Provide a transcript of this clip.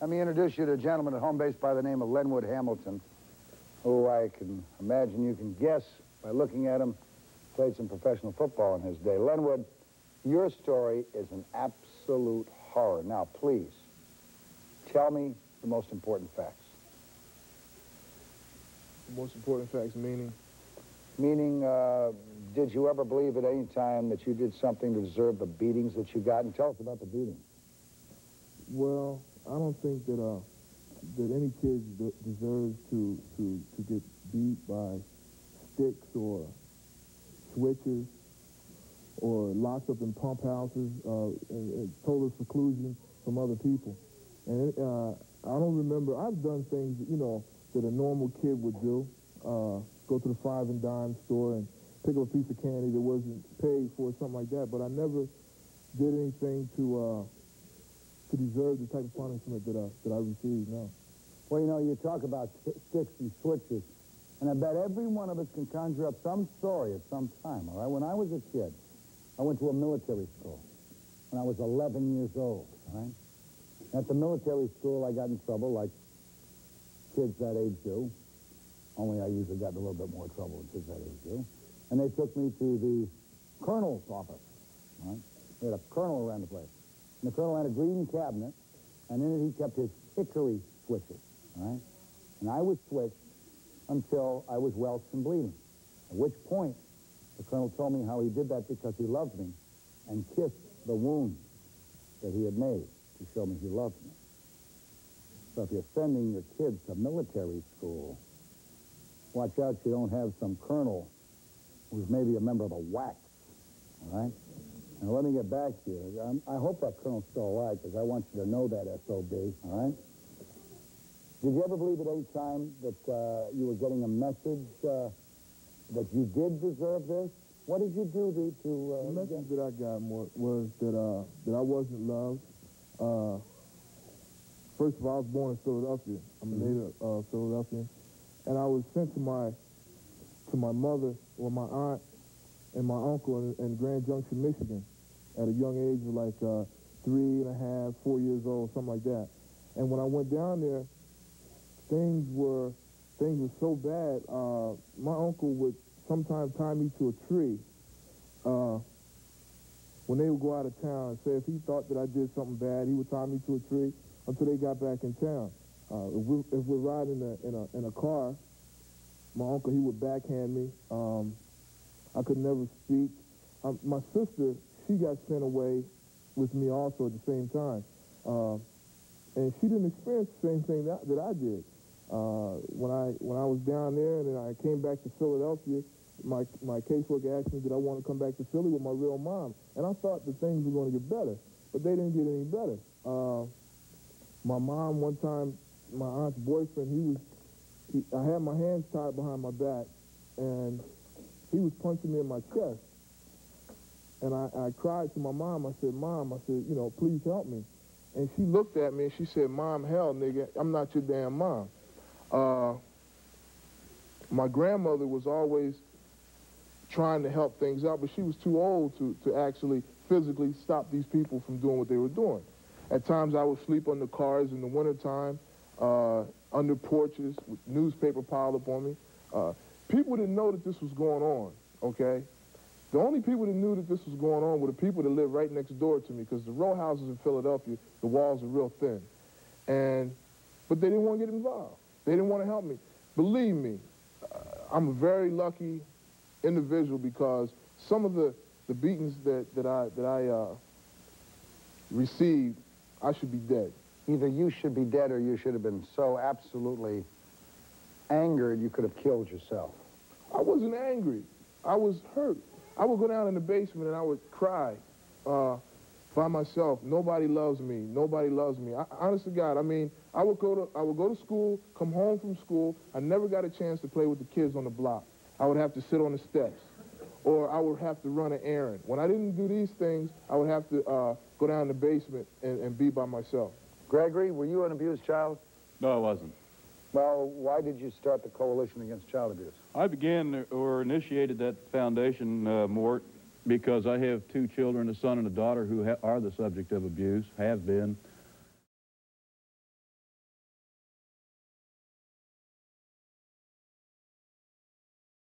Let me introduce you to a gentleman at home base by the name of Lenwood Hamilton, who I can imagine you can guess by looking at him, played some professional football in his day. Lenwood, your story is an absolute horror. Now, please, tell me the most important facts. The most important facts, meaning? Meaning, did you ever believe at any time that you did something to deserve the beatings that you got? And tell us about the beatings. Well, I don't think that that any kid deserves to get beat by sticks or switches or locked up in pump houses in total seclusion from other people. And I don't remember. I've done things, you know, that a normal kid would do. Go to the five and dime store and pick up a piece of candy that wasn't paid for, something like that. But I never did anything to deserve the type of punishment that I received, no. Well, you know, you talk about sticks and switches, and I bet every one of us can conjure up some story at some time, all right? When I was a kid, I went to a military school when I was 11 years old, all right? At the military school, I got in trouble like kids that age do, only I usually got in a little bit more trouble with kids that age do. And they took me to the colonel's office, all right? We had a colonel around the place. And the colonel had a green cabinet, and in it he kept his hickory switches, all right? And I was switched until I was welched and bleeding, at which point the colonel told me how he did that because he loved me and kissed the wound that he had made to show me he loved me. So if you're sending your kids to military school, watch out you don't have some colonel who's maybe a member of the WAC, all right? Now, let me get back to you. I hope that colonel's still alive, because I want you to know that, SOB, all right? Did you ever believe at any time that you were getting a message that you did deserve this? What did you do to the message that I got was that I wasn't loved. First of all, I was born in Philadelphia. I'm a native Philadelphian. And I was sent to my mother, or my aunt, and my uncle in Grand Junction, Michigan, at a young age of like 3.5, 4 years old, something like that. And when I went down there, things were so bad. My uncle would sometimes tie me to a tree when they would go out of town and say if he thought that I did something bad, he would tie me to a tree until they got back in town. If we're riding in a car, my uncle, he would backhand me. I could never speak. My sister, she got sent away with me also at the same time. And she didn't experience the same thing that I did. When I was down there and then I came back to Philadelphia, my caseworker asked me did I want to come back to Philly with my real mom. And I thought that things were going to get better, but they didn't get any better. My mom, one time, my aunt's boyfriend, I had my hands tied behind my back, and he was punching me in my chest. And I cried to my mom. I said, Mom, you know, please help me. And she looked at me and she said, Mom, hell, nigga, I'm not your damn mom. My grandmother was always trying to help things out, but she was too old to actually physically stop these people from doing what they were doing. At times I would sleep under cars in the wintertime, under porches with newspaper piled up on me. People didn't know that this was going on, okay? The only people that knew that this was going on were the people that lived right next door to me, because the row houses in Philadelphia, the walls are real thin. But they didn't want to get involved. They didn't want to help me. Believe me, I'm a very lucky individual, because some of the beatings that I received, I should be dead. Either you should be dead or you should have been so absolutely angered you could have killed yourself. I wasn't angry. I was hurt. I would go down in the basement and I would cry by myself. Nobody loves me. Nobody loves me. Honest to God, I mean, I would go to school, come home from school. I never got a chance to play with the kids on the block. I would have to sit on the steps, or I would have to run an errand. When I didn't do these things, I would have to go down in the basement and be by myself. Gregory, were you an abused child? No, I wasn't. Well, why did you start the Coalition Against Child Abuse? I began or initiated that foundation, Mort, because I have two children, a son and a daughter, who are the subject of abuse, have been.